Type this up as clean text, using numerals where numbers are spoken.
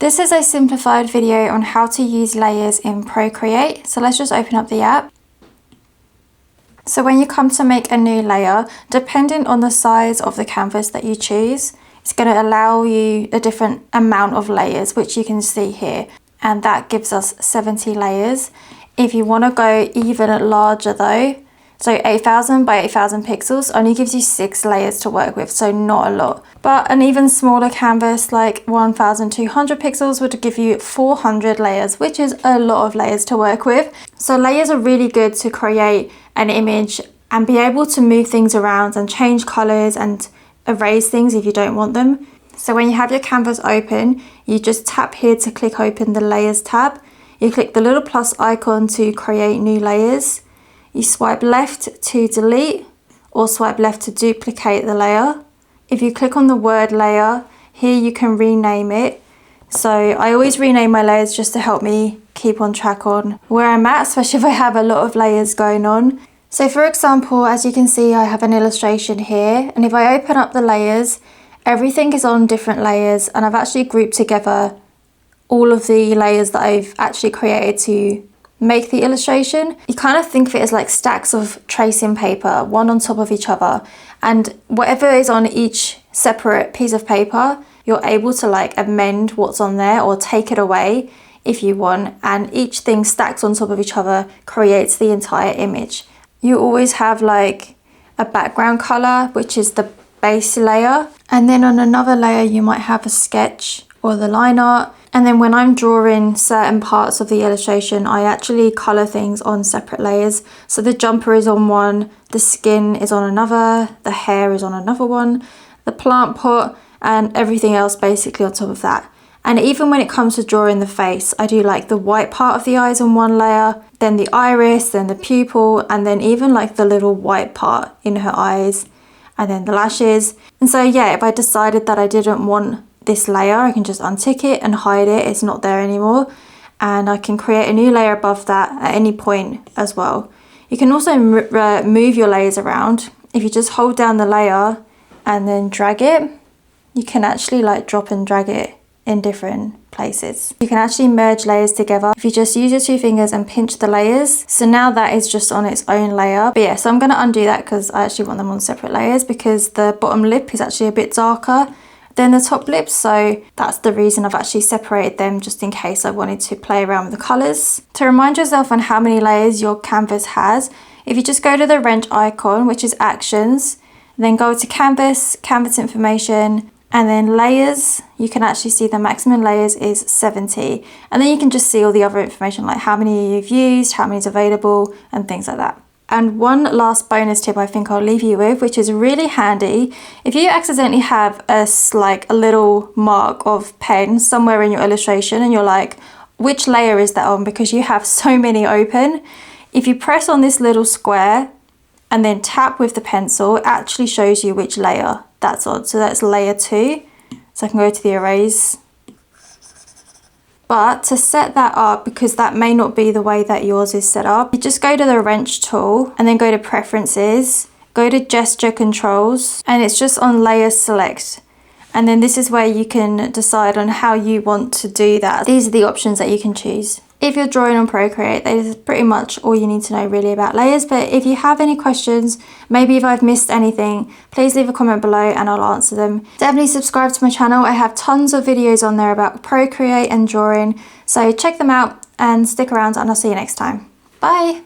This is a simplified video on how to use layers in Procreate. So let's just open up the app. So when you come to make a new layer, depending on the size of the canvas that you choose, it's going to allow you a different amount of layers, which you can see here. And that gives us 70 layers. If you want to go even larger though, so 8000 by 8000 pixels only gives you 6 layers to work with, so not a lot. But an even smaller canvas like 1200 pixels would give you 400 layers, which is a lot of layers to work with. So layers are really good to create an image and be able to move things around and change colors and erase things if you don't want them. So when you have your canvas open, you just tap here to click open the layers tab. You click the little plus icon to create new layers. You swipe left to delete or swipe left to duplicate the layer. If you click on the word layer, here you can rename it. So I always rename my layers just to help me keep on track on where I'm at, especially if I have a lot of layers going on. So for example, as you can see, I have an illustration here, and if I open up the layers, everything is on different layers, and I've actually grouped together all of the layers that I've actually created to make the illustration. You kind of think of it as like stacks of tracing paper, one on top of each other, and whatever is on each separate piece of paper, you're able to like amend what's on there or take it away if you want, and each thing stacked on top of each other creates the entire image. You always have like a background color, which is the base layer, and then on another layer you might have a sketch or the line art. And then when I'm drawing certain parts of the illustration, I actually color things on separate layers. So the jumper is on one, the skin is on another, the hair is on another one, the plant pot, and everything else basically on top of that. And even when it comes to drawing the face, I do like the white part of the eyes on one layer, then the iris, then the pupil, and then even like the little white part in her eyes, and then the lashes. And so yeah, if I decided that I didn't want this layer, I can just untick it and hide it, it's not there anymore, and I can create a new layer above that at any point as well. You can also move your layers around. If you just hold down the layer and then drag it, you can actually like drop and drag it in different places. You can actually merge layers together if you just use your 2 fingers and pinch the layers. So now that is just on its own layer. But yeah, so I'm going to undo that because I actually want them on separate layers, because the bottom lip is actually a bit darker than the top lip, so that's the reason I've actually separated them, just in case I wanted to play around with the colors. To remind yourself on how many layers your canvas has, if you just go to the wrench icon, which is actions, then go to canvas, canvas information, and then layers, you can actually see the maximum layers is 70. And then you can just see all the other information, like how many you've used, how many is available, and things like that. And one last bonus tip I think I'll leave you with, which is really handy. If you accidentally have a little mark of pen somewhere in your illustration and you're like, which layer is that on? Because you have so many open. If you press on this little square and then tap with the pencil, it actually shows you which layer that's on. So that's layer 2. So I can go to the erase. But to set that up, because that may not be the way that yours is set up, you just go to the wrench tool and then go to preferences, go to gesture controls, and it's just on layer select. And then this is where you can decide on how you want to do that. These are the options that you can choose. If you're drawing on Procreate, that is pretty much all you need to know really about layers. But if you have any questions, maybe if I've missed anything, please leave a comment below and I'll answer them. Definitely subscribe to my channel. I have tons of videos on there about Procreate and drawing. So check them out and stick around, and I'll see you next time. Bye.